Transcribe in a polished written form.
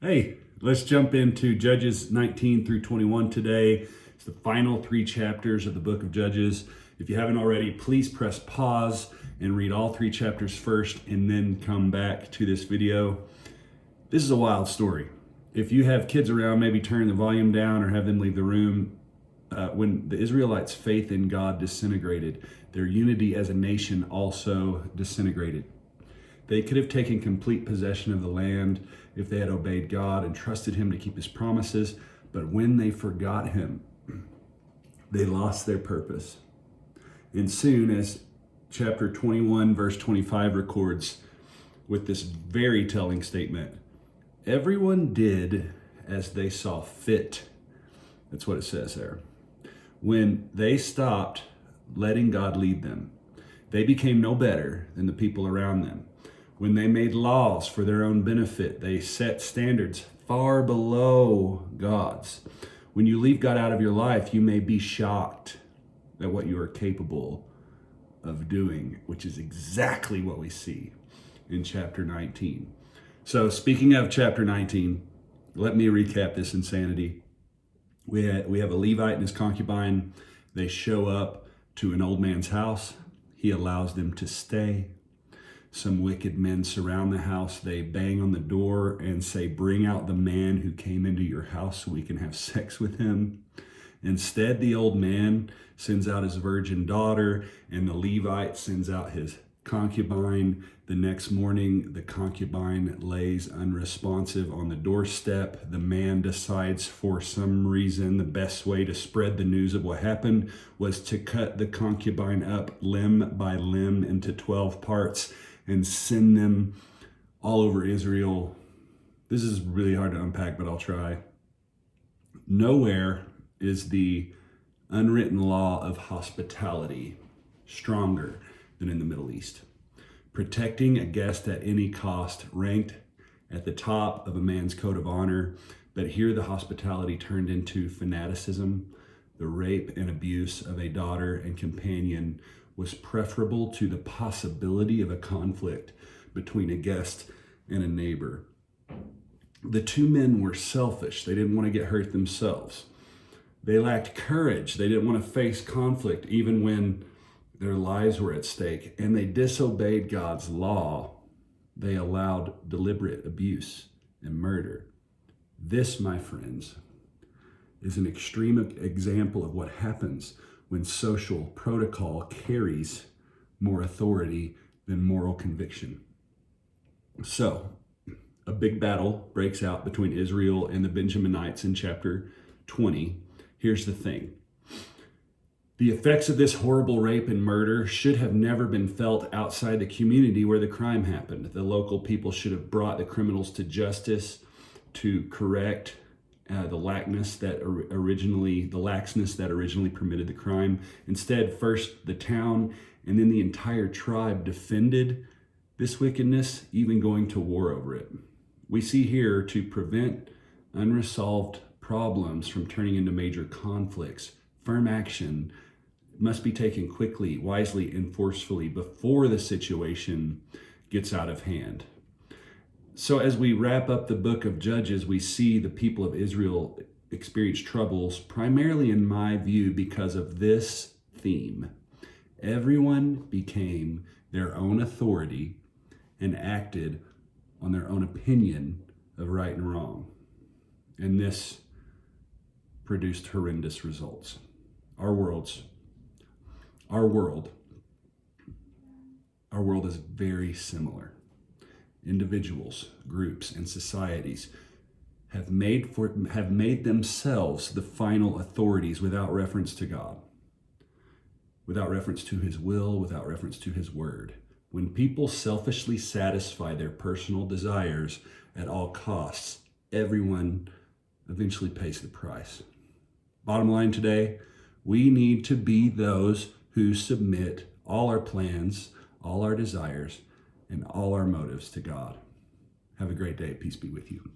Hey, let's jump into Judges 19 through 21 today. It's the final 3 chapters of the book of Judges. If you haven't already, please press pause and read all 3 chapters first and then come back to this video. This is a wild story. If you have kids around, maybe turn the volume down or have them leave the room. When the Israelites' faith in God disintegrated, their unity as a nation also disintegrated. They could have taken complete possession of the land if they had obeyed God and trusted Him to keep His promises, but when they forgot Him, they lost their purpose. And soon, as chapter 21, verse 25 records with this very telling statement, everyone did as they saw fit. That's what it says there. When they stopped letting God lead them, they became no better than the people around them. When they made laws for their own benefit, they set standards far below God's. When you leave God out of your life, you may be shocked at what you are capable of doing, which is exactly what we see in chapter 19. So speaking of chapter 19, let me recap this insanity. We have a Levite and his concubine. They show up to an old man's house. He allows them to stay. Some wicked men surround the house. They bang on the door and say, "Bring out the man who came into your house so we can have sex with him." Instead, the old man sends out his virgin daughter, and the Levite sends out his concubine. The next morning, the concubine lays unresponsive on the doorstep. The man decides for some reason the best way to spread the news of what happened was to cut the concubine up limb by limb into 12 parts and send them all over Israel. This is really hard to unpack, but I'll try. Nowhere is the unwritten law of hospitality stronger than in the Middle East. Protecting a guest at any cost ranked at the top of a man's code of honor, but here the hospitality turned into fanaticism. The rape and abuse of a daughter and companion was preferable to the possibility of a conflict between a guest and a neighbor. The 2 men were selfish. They didn't want to get hurt themselves. They lacked courage. They didn't want to face conflict even when their lives were at stake, and they disobeyed God's law. They allowed deliberate abuse and murder. This, my friends, is an extreme example of what happens when social protocol carries more authority than moral conviction. So, a big battle breaks out between Israel and the Benjaminites in chapter 20. Here's the thing. The effects of this horrible rape and murder should have never been felt outside the community where the crime happened. The local people should have brought the criminals to justice to correct the laxness that originally permitted the crime. Instead, first the town and then the entire tribe defended this wickedness, even going to war over it. We see here, to prevent unresolved problems from turning into major conflicts, firm action must be taken quickly, wisely, and forcefully before the situation gets out of hand. So as we wrap up the book of Judges, we see the people of Israel experience troubles, primarily in my view, because of this theme. Everyone became their own authority and acted on their own opinion of right and wrong. And this produced horrendous results. Our world is very similar. Individuals, groups, and societies have made themselves the final authorities without reference to God, without reference to His will, without reference to His word. When people selfishly satisfy their personal desires at all costs, everyone eventually pays the price. Bottom line today, we need to be those who submit all our plans, all our desires, and all our motives to God. Have a great day. Peace be with you.